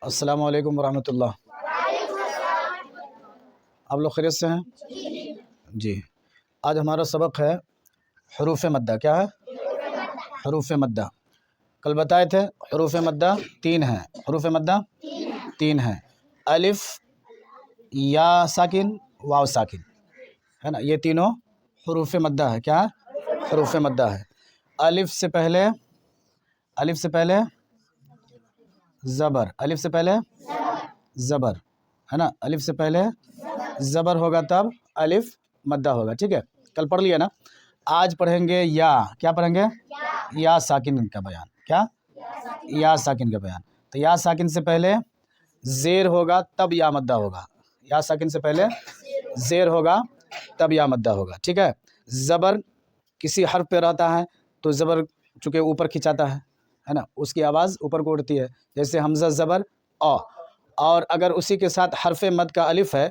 السلام علیکم ورحمۃ اللہ۔ آپ لوگ خیریت سے ہیں؟ جی، آج ہمارا سبق ہے حروف مدہ۔ کیا ہے؟ حروف مدہ۔ کل بتائے تھے حروف مدہ تین ہیں۔ حروف مدہ تین ہیں: الف، یا ساکن، واو ساکن، ہے نا؟ یہ تینوں حروف مدہ ہے۔ کیا ہے؟ حروف مدہ ہے۔ الف سے پہلے زبر، الف سے پہلے زبر، ہے نا؟ الف سے پہلے زبر ہوگا تب الف مدہ ہوگا۔ ٹھیک ہے، کل پڑھ لیا نا؟ آج پڑھیں گے یا۔ کیا پڑھیں گے؟ یا ساکن کا بیان۔ کیا؟ یا ساکن کا بیان۔ تو یا ساکن سے پہلے زیر ہوگا تب یا مدہ ہوگا۔ یا ساکن سے پہلے زیر ہوگا تب یا مدہ ہوگا۔ ٹھیک ہے، زبر کسی حرف پہ رہتا ہے تو زبر چونکہ اوپر کھنچاتا ہے نا، اس کی آواز اوپر کو اٹھتی ہے، جیسے حمزہ زبر او۔ اور اگر اسی کے ساتھ حرف مد کا الف ہے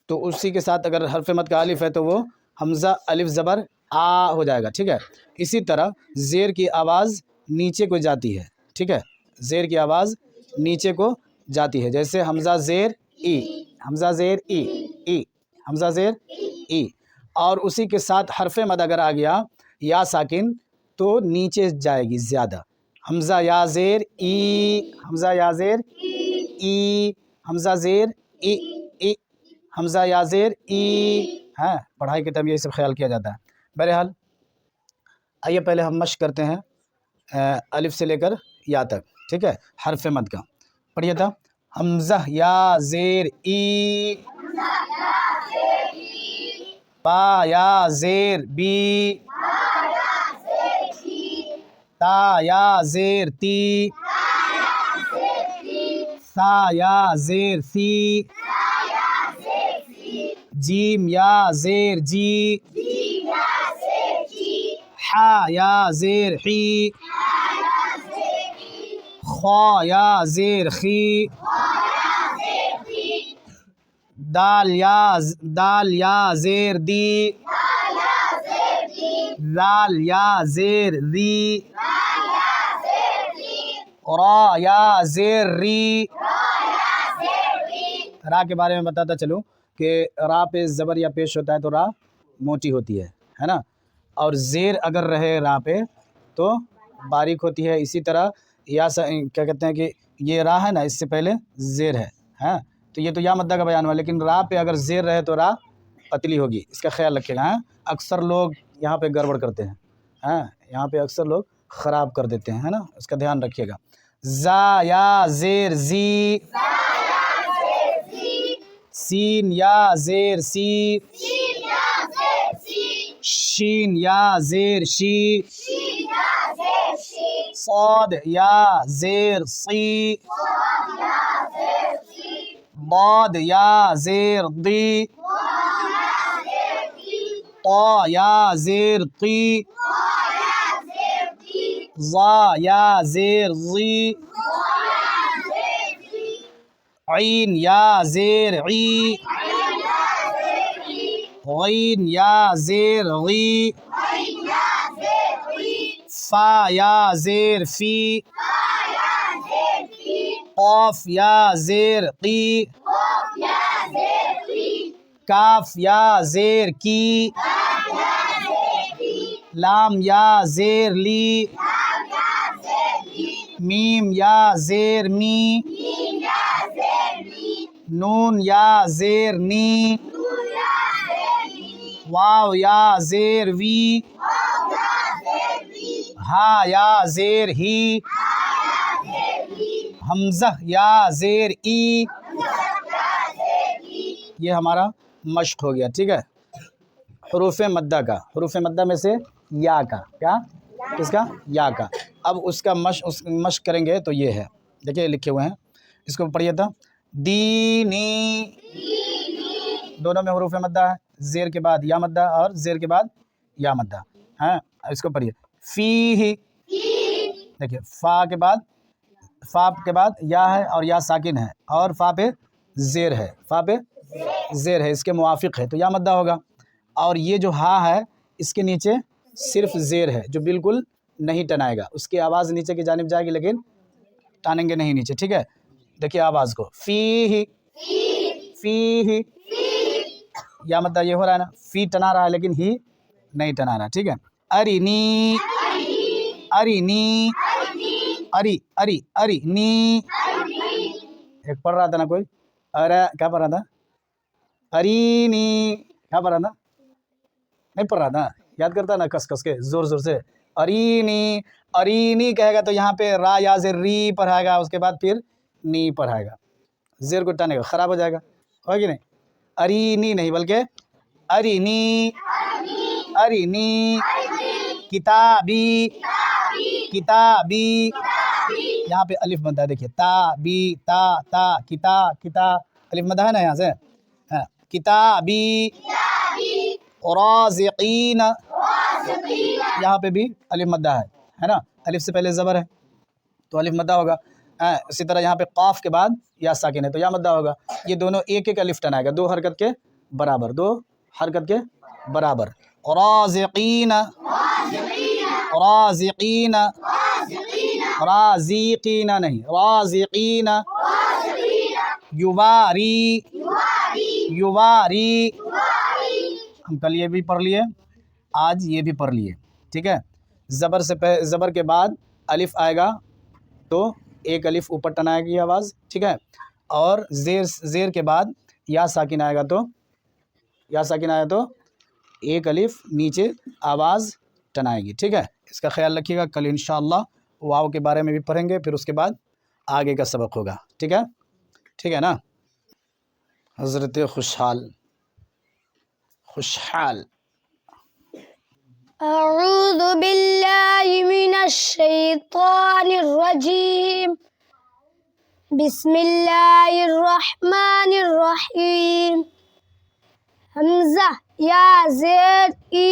تو اسی کے ساتھ اگر حرف مد کا الف ہے تو وہ حمزہ الف زبر آ ہو جائے گا۔ ٹھیک ہے، اسی طرح زیر کی آواز نیچے کو جاتی ہے۔ ٹھیک ہے، زیر کی آواز نیچے کو جاتی ہے، جیسے حمزہ زیر ای، حمزہ زیر ای، ای، حمزہ زیر ای۔ اور اسی کے ساتھ حرف مد اگر آ گیا یا ساکن تو نیچے جائے گی زیادہ۔ حمزہ یا زیر ای، حمزہ یا زیر ای، حمزہ زیر ای، ای، حمزہ یا زیر ای۔ ہاں، پڑھائی کے ٹائم یہ سب خیال کیا جاتا ہے۔ بہرحال آئیے پہلے ہم مشق کرتے ہیں الف سے لے کر یا تک۔ ٹھیک ہے، حرف مد کا پڑھیے تھا: حمزہ یا زیر ای، با یا زیر بی، تا یا زیر تی، سا یا زیر سی، جیم یا زیر جی، حا یا زیر حی، خا یا زیر خی، دال یا زیر دی، زال یا زیر ری، را یا زیر ری۔ را کے بارے میں بتاتا چلوں کہ را پہ زبر یا پیش ہوتا ہے تو را موٹی ہوتی ہے نا؟ اور زیر اگر رہے را پہ تو باریک ہوتی ہے۔ اسی طرح یا کیا کہتے ہیں کہ یہ را ہے نا، اس سے پہلے زیر ہے، ہاں، تو یہ تو یا مدہ کا بیان ہوا، لیکن را پہ اگر زیر رہے تو را پتلی ہوگی، اس کا خیال رکھیے گا۔ ہاں، اکثر لوگ یہاں پہ گڑبڑ کرتے ہیں، ہاں، یہاں پہ اکثر لوگ خراب کر دیتے ہیں، ہے نا؟ اس کا دھیان رکھیے گا۔ زا یا زیر زی، سین یا زیر سی، شین یا زیر شی، صاد یا زیر صی، ضاد یا زیر ضی، طا یا زیر قی، ظا یا زیر ضی، عین یا زیر عی، غین یا زیر غی، فا یا زیر فی، قاف یا زیر قی، کاف یا زیر کی، لام یا زیر لی، میم یا زیر می، نون یا زیر نی، واو یا زیر وی، ہا یا زیر ہی، حمزہ یا زیر ای۔ یہ ہمارا مشق ہو گیا۔ ٹھیک ہے، حروف مدہ کا، حروف مدہ میں سے یا کا، کیا؟ کس کا؟ یا کا۔ اب اس کا مشق کریں گے تو یہ ہے، دیکھیے لکھے ہوئے ہیں، اس کو پڑھیے تھا: دینی، دونوں میں حروف مدہ ہے، زیر کے بعد یا مدہ اور زیر کے بعد یا مدہ، ہاں، اس کو پڑھیے: فیہ، دیکھیے فا کے بعد یا ہے اور یا ساکن ہے اور فا پہ زیر ہے، فا پہ زیر ہے، اس کے موافق ہے تو یا مدہ ہوگا۔ اور یہ جو ہا ہے اس کے نیچے صرف زیر ہے جو بالکل نہیں ٹنائے گا، اس کی آواز نیچے کی جانب جائے گی لیکن ٹانیں گے نہیں نیچے، ٹھیک ہے۔ دیکھیے آواز کو، فی ہی، یا مدہ یہ ہو رہا ہے نا، فی ٹنا رہا ہے لیکن ہی نہیں ٹنا رہا، ٹھیک ہے. ارینی، اری نی. ایک پڑھ رہا تھا نا کوئی، ارے کیا پڑھ رہا تھا، ارینی، کیا پڑھ رہا تھا، نہیں پڑھ رہا تھا، یاد کرتا نا کس کے زور سے. ارینی کہے گا تو یہاں پہ را یا زیر ری پڑھائے گا، اس کے بعد پھر نی پڑھائے گا، زیر کو ٹانے گا، خراب ہو جائے گا، ہو کہ نہیں. ارینی نہیں بلکہ ارینی، کتابی، یہاں پہ الف مدہ ہے، دیکھیے تا بی تا کتا الف مدہ ہے نا یہاں سے. کتابی، رازقین، یہاں پہ بھی الف مدہ ہے نا، الف سے پہلے زبر ہے تو الف مدہ ہوگا. اسی طرح یہاں پہ قاف کے بعد یا ساکن ہے تو یا مدہ ہوگا. یہ دونوں ایک ایک الف ٹنائے گا، دو حرکت کے برابر. رازقین، نہیں، رازقین. یواری، ہم کل یہ بھی پڑھ لیے، آج یہ بھی پڑھ لیے، ٹھیک ہے. زبر کے بعد الف آئے گا تو ایک الف اوپر ٹنائے گی آواز، ٹھیک ہے. اور زیر کے بعد یا ساکن آئے تو ایک الف نیچے آواز ٹنائے گی، ٹھیک ہے. اس کا خیال رکھیے گا. کل انشاءاللہ واو کے بارے میں بھی پڑھیں گے، پھر اس کے بعد آگے کا سبق ہوگا، ٹھیک ہے نا. حضرت خوشحال. اعوذ باللہ من الشیطان الرجیم، بسم اللہ الرحمن الرحیم. حمزہ یا زیر ای،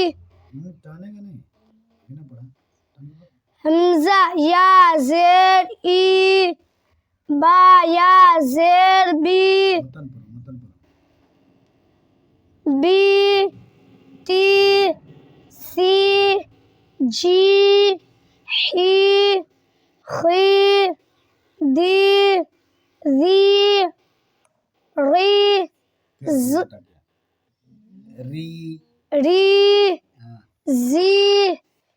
حمزہ یا زیر ای، با یا زیر بی، بی تی سی جی حی خی دی ذی ری ری زی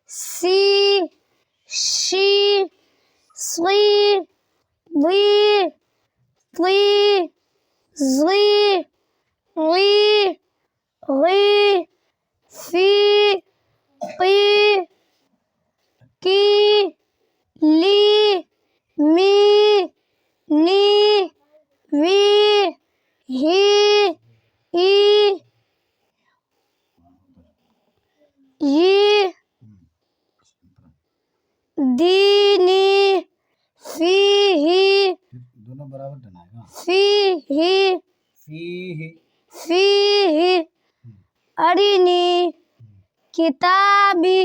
سی شی صی ضی طی ضی غی غی فی قی کی لی می نی وی ہی ای ی دینی فی ہی دونوں برابر ٹنائے گا. فی ہی ارینی کتابی